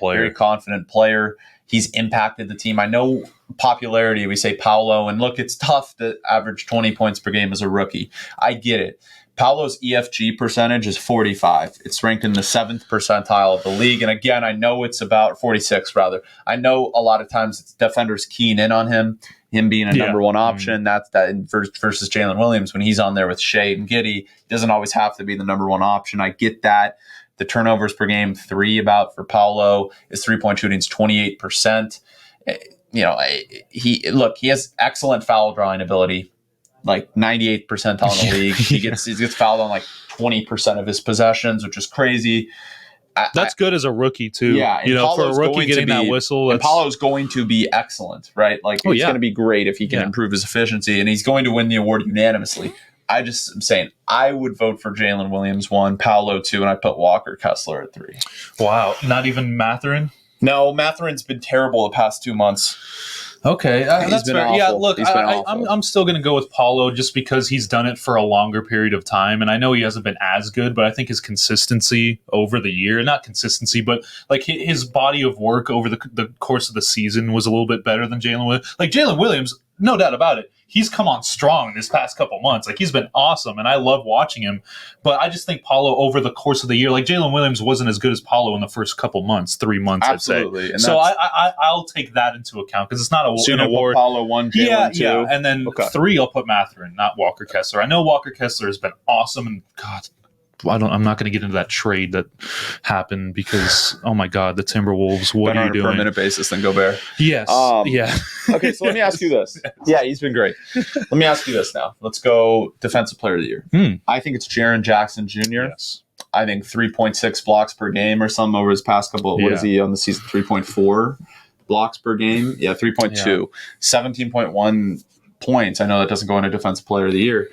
Very confident player. He's impacted the team. I know popularity, we say Paolo, and look, it's tough to average 20 points per game as a rookie. I get it. Paolo's EFG percentage is 45. It's ranked in the 7th percentile of the league. And again, I know it's about 46 rather. I know a lot of times it's defenders keying in on him being a number 1 option. That's that versus Jalen Williams when he's on there with Shea and Giddey. He doesn't always have to be the number 1 option. I get that. The turnovers per game, 3 about for Paolo. His 3-point shooting is 28%. He has excellent foul drawing ability, 98th percentile in the league. He gets fouled on 20% of his possessions, which is crazy. That's good as a rookie too. Yeah, for a rookie getting that whistle. And Paolo's going to be excellent, right? It's going to be great if he can improve his efficiency, and he's going to win the award unanimously. I just am saying I would vote for Jalen Williams 1, Paolo 2, and I put Walker Kessler at 3. Wow, not even Mathurin? No, Mathurin's been terrible the past 2 months. Okay, that's fair. Awful. Yeah, look, I'm still going to go with Paolo just because he's done it for a longer period of time, and I know he hasn't been as good, but I think his consistency over the year, not consistency, but his body of work over the course of the season was a little bit better than Jalen Williams. Jalen Williams, no doubt about it. He's come on strong this past couple months. He's been awesome, and I love watching him. But I just think Paolo over the course of the year, Jalen Williams wasn't as good as Paolo in the first couple months, 3 months, Absolutely. I'd say. So I'll take that into account because it's not an award. Paolo 1, Jalen 2. Yeah, and then 3, I'll put Mathurin, not Walker Kessler. I know Walker Kessler has been awesome, and God, I'm not going to get into that trade that happened because, oh my God, the Timberwolves, what are you doing? On a per minute basis than Gobert. Yes. Okay, so let me ask you this. Yeah, he's been great. Let me ask you this now. Let's go Defensive Player of the Year. I think it's Jaren Jackson Jr. Yes. I think 3.6 blocks per game or something over his past couple. What is he on the season? 3.4 blocks per game? Yeah, 3.2. 17.1 points. I know that doesn't go into Defensive Player of the Year.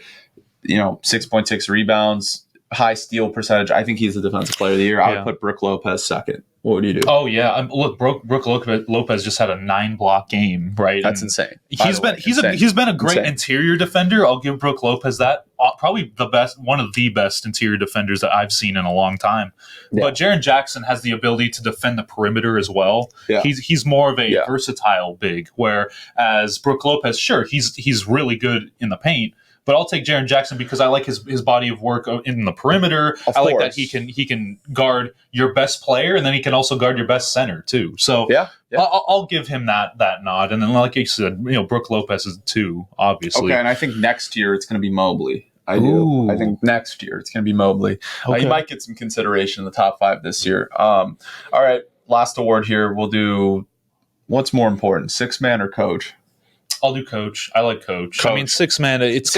6.6 rebounds. High steal percentage. I think he's the Defensive Player of the Year. I would put Brook Lopez second. What would you do? Oh yeah, look, Brook Lopez just had a 9-block game, right? That's insane. He's been a great interior defender. I'll give Brook Lopez that. Probably one of the best interior defenders that I've seen in a long time. Yeah. But Jaren Jackson has the ability to defend the perimeter as well. Yeah. He's more of a versatile big, whereas Brook Lopez, sure, he's really good in the paint. But I'll take Jaren Jackson because I like his body of work in the perimeter. I like that he can guard your best player, and then he can also guard your best center too. So I'll give him that nod. And then, like you said, Brook Lopez is 2, obviously. Okay, and I think next year it's going to be Mobley. I do. I think next year it's going to be Mobley. Okay. He might get some consideration in the top 5 this year. All right, last award here. We'll do what's more important, 6-man or coach? I'll do coach. I like coach. I mean, 6-man. It's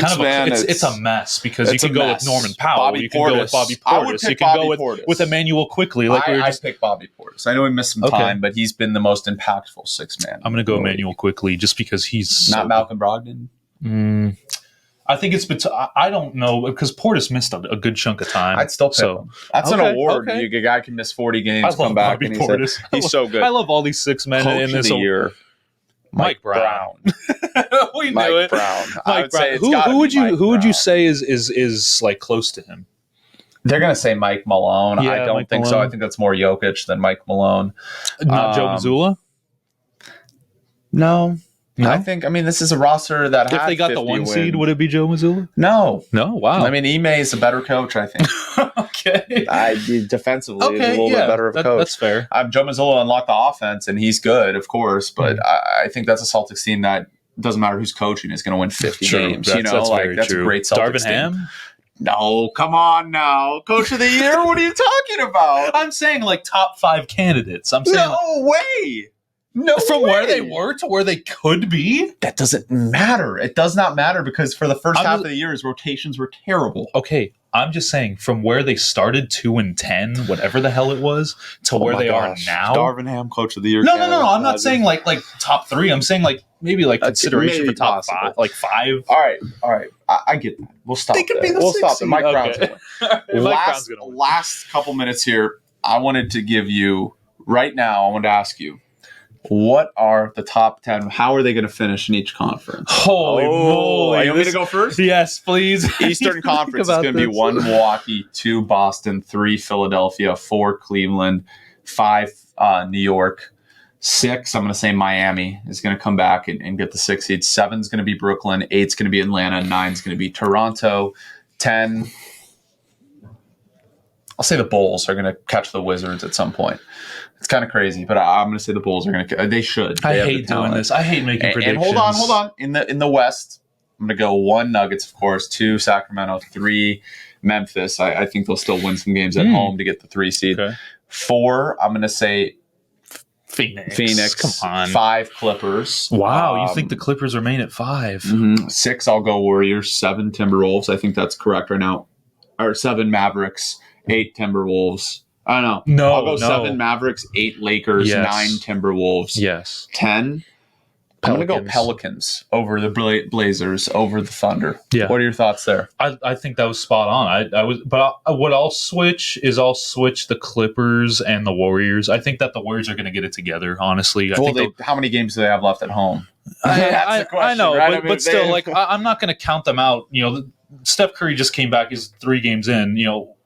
a mess because you can go with Norman Powell. You can go with Bobby Portis. You can go with Emmanuel Quickly. I pick Bobby Portis. I know he missed some time, but he's been the most impactful 6-man. I'm going to go Emmanuel Quickly just because he's not Malcolm Brogdon. I think I don't know because Portis missed a good chunk of time. I'd still pick him. That's an award. A guy can miss 40 games, come back, and he's so good. I love all these 6-men in this year. Mike Brown. We knew it. Brown. Mike Brown. Who would you say is close to him? They're going to say Mike Malone. Yeah, I don't Mike think so. Malone. I think that's more Jokic than Mike Malone. Not Joe Mazzulla? No. No? I think, this is a roster that If had they got the 50 one seed, wins. would it be Joe Mazzulla? No. No? Wow. Ime is a better coach, I think. Okay. Defensively, he's a Okay, little bit better of a coach. That's fair. Joe Mazzulla unlocked the offense, and he's good, of course, but I think that's a Celtics team that doesn't matter who's coaching, is going to win 50 games. That's very that's true. a great Celtics Darvin team. Ham? No, come on now. Coach of the year? What are you talking about? I'm saying like top 5 candidates. I'm saying No way. No from way. where they were to where they could be. That doesn't matter. It does not matter because for the first half of the year, his rotations were terrible. Okay, I'm just saying from where they started 2-10, whatever the hell it was, to where they are now. Darvin Ham, coach of the year. No. I'm not saying like top 3. I'm saying like maybe like consideration maybe for top possible. 5, like 5. All right. I get that. We'll stop. They could be the We'll 6th stop it. seed. Mike Okay. Brown's going to win. Last couple minutes here. I wanted to give you right now. I wanted to ask you. What are the top 10? How are they going to finish in each conference? Holy moly. You want me to go first? Yes, please. Eastern Conference is going to be 1 Milwaukee, 2 Boston, 3 Philadelphia, 4 Cleveland, 5 New York, 6, I'm going to say Miami is going to come back and get the 6 seed. 7 is going to be Brooklyn, 8 is going to be Atlanta, 9 is going to be Toronto, 10, I'll say the Bulls are going to catch the Wizards at some point. It's kind of crazy, but I'm going to say the Bulls are going to. They should. I hate doing this. I hate making predictions. And hold on. In the West, I'm going to go 1 Nuggets, of course, 2 Sacramento, 3 Memphis. I think they'll still win some games at home to get the 3 seed. Okay. 4, I'm going to say Phoenix. Come on. 5 Clippers. Wow, you think the Clippers remain at 5? 6, I'll go Warriors. 7 Timberwolves. I think that's correct right now. Or 7 Mavericks. 8 Timberwolves. I don't know. I'll go 7 Mavericks, 8 Lakers, 9 Timberwolves. Yes. 10. I'm going to go Pelicans over the Blazers, over the Thunder. Yeah. What are your thoughts there? I think that was spot on. What I'll switch is the Clippers and the Warriors. I think that the Warriors are going to get it together. Honestly, how many games do they have left at home? That's the question, I know, right? but still, I'm not going to count them out. Steph Curry just came back. He's 3 games in.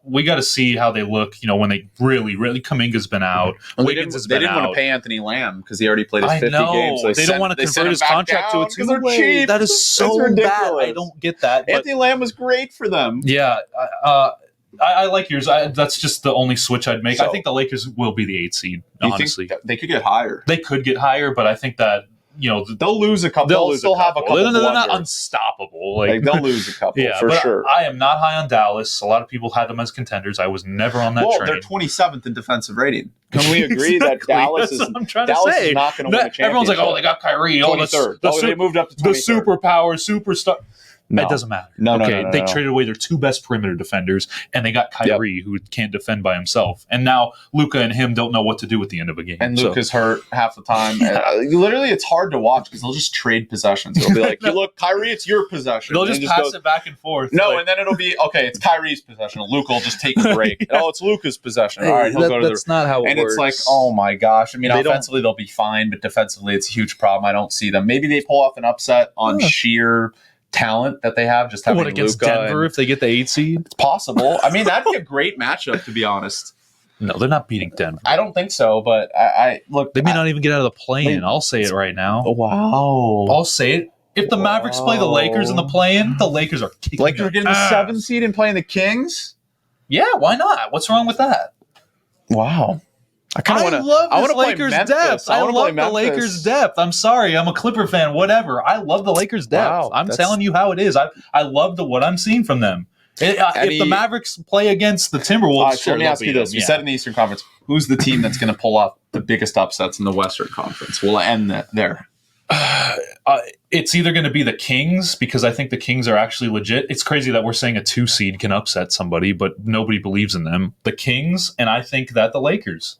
We got to see how they look, when they really, Kuminga's been out. Wiggins has been out. They didn't want to pay Anthony Lamb because he already played his 50 games. So they don't want to convert his contract to a 2-way. That is so bad. I don't get that. Anthony Lamb was great for them. Yeah. I like yours. That's just the only switch I'd make. I think the Lakers will be the 8 seed, honestly. Think they could get higher. They could get higher, but I think that they'll lose a couple. They'll still have a couple. They're not unstoppable. They'll lose a couple for sure. I am not high on Dallas. A lot of people had them as contenders. I was never on that train. They're 27th in defensive rating. Can we agree that Dallas is not going to win a championship? Everyone's like, "Oh, they got Kyrie. 23rd. They moved up to 23rd. The superpower, superstar." No. It doesn't matter. No. They traded away their 2 best perimeter defenders, and they got Kyrie, who can't defend by himself. And now Luka and him don't know what to do at the end of a game. And Luka's hurt half the time. Literally, it's hard to watch because they'll just trade possessions. It'll be like, look, Kyrie, it's your possession. They'll just pass it back and forth. No, and then it'll be, okay, it's Kyrie's possession. Luka will just take a break. It's Luka's possession. All right, he'll go to That's not how it works. And it's like, oh my gosh. Offensively, they'll be fine, but defensively, it's a huge problem. I don't see them. Maybe they pull off an upset on sheer talent that they have, just having against Luka Denver if they get the 8 seed? It's possible. That'd be a great matchup, to be honest. No, they're not beating Denver. I don't think so, but I look. They may not even get out of the play-in. I'll say it right now. Wow. I'll say it. If the Mavericks play the Lakers in the play-in, the Lakers are kicking Lakers are getting the 7 seed and playing the Kings? Yeah, why not? What's wrong with that? Wow. I love the Lakers' depth. I love the Lakers' depth. I'm sorry. I'm a Clipper fan. Whatever. I love the Lakers' depth. Wow, I'm telling you how it is. I love what I'm seeing from them. If the Mavericks play against the Timberwolves, let me ask you this. You said in the Eastern Conference, who's the team that's going to pull off the biggest upsets in the Western Conference? We'll end there. It's either going to be the Kings, because I think the Kings are actually legit. It's crazy that we're saying a 2 seed can upset somebody, but nobody believes in them. The Kings, and I think that the Lakers.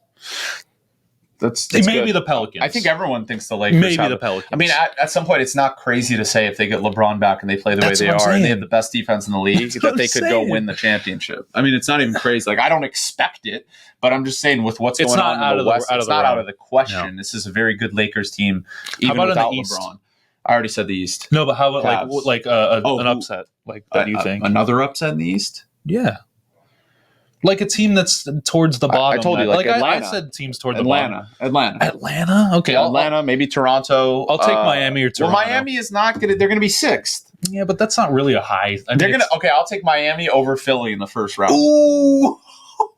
That's maybe good. The Pelicans. I think everyone thinks the Lakers. Maybe the Pelicans. At some point, it's not crazy to say if they get LeBron back and they play the way they are, and they have the best defense in the league, that they could go win the championship. It's not even crazy. I don't expect it, but I'm just saying with what's going on in the West, it's not out of the question. No. This is a very good Lakers team, even without LeBron. I already said the East. No, but how about an upset? What do you think? Another upset in the East? Yeah. Like a team that's towards the bottom. I told you, like Atlanta. I said teams toward the bottom. Atlanta. Okay, Atlanta, maybe Toronto. I'll take Miami or Toronto. Well, Miami is not going to. They're going to be sixth. Yeah, but that's not really a high. They're going to. Okay, I'll take Miami over Philly in the first round. Ooh.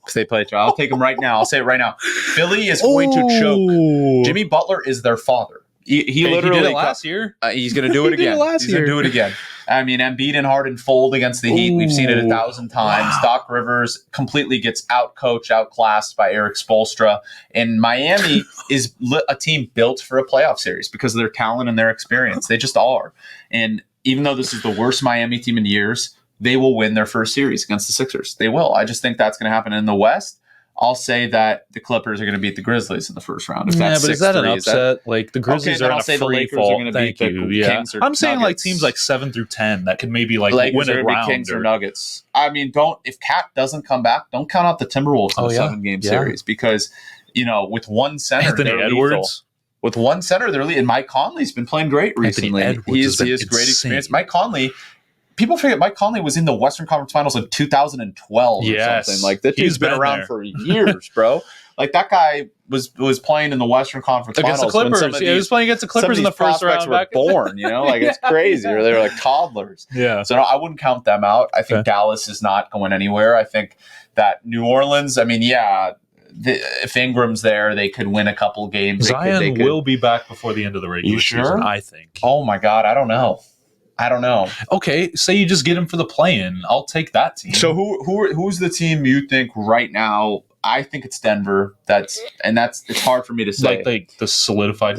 Because they play each other. I'll take them right now. I'll say it right now. Philly is going to choke. Jimmy Butler is their father. He literally did it last year. He's going to do it again. He's going to do it again. I mean, Embiid and Harden fold against the Heat. We've seen it 1,000 times. Wow. Doc Rivers completely gets out-coached, outclassed by Eric Spoelstra. And Miami is a team built for a playoff series because of their talent and their experience. They just are. And even though this is the worst Miami team in years, they will win their first series against the Sixers. They will. I just think that's going to happen in the West. I'll say that the Clippers are going to beat the Grizzlies in the first round. If that's but is that an upset? Like the Grizzlies are in a free fall. Thank you. Kings or I'm saying Nuggets. like teams like 7 through 10 that could maybe like Lakers win a round. Kings or Nuggets. I mean, if Cat doesn't come back, don't count out the Timberwolves in a 7-game series because with one center, Anthony Edwards. Lethal. With one center, they're leading. And Mike Conley's been playing great recently. He has great experience. Mike Conley. People forget Mike Conley was in the Western Conference Finals in 2012 or something. Like that dude's been around for years, bro. Like that guy was playing in the Western Conference against Finals the Clippers. He was playing against the Clippers in the first round. Were born, like it's crazy. Or they were like toddlers. Yeah. So no, I wouldn't count them out. I think Dallas is not going anywhere. I think that New Orleans. I mean, if Ingram's there, they could win a couple games. Zion will be back before the end of the regular season. I think. Oh my God, I don't know. Okay, say you just get him for the play-in. I'll take that team. So who's the team you think right now? I think it's Denver. It's hard for me to say. Like the solidified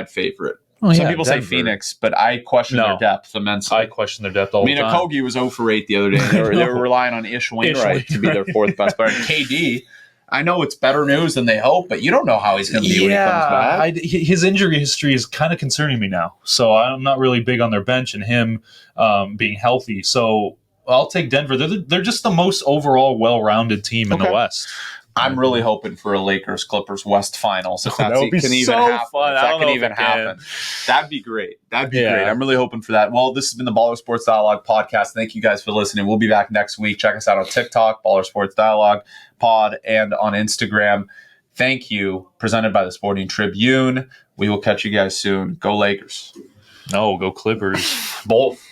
favorite. Some people say Phoenix, but I question their depth immensely. I question their depth all the time. Kogi was 0 for 8 the other day. They were relying on Ish Wainwright to be their fourth best player. KD, I know it's better news than they hope, but you don't know how he's going to be when he comes back. His injury history is kind of concerning me now. So I'm not really big on their bench and him being healthy. So I'll take Denver. They're just the most overall well-rounded team in the West. I'm really hoping for a Lakers-Clippers West Finals. If that can even happen. That'd be great. Great. I'm really hoping for that. Well, this has been the Baller Sports Dialogue podcast. Thank you guys for listening. We'll be back next week. Check us out on TikTok, Baller Sports Dialogue Pod, and on Instagram. Thank you. Presented by the Sporting Tribune. We will catch you guys soon. Go Lakers. No, go Clippers. Both.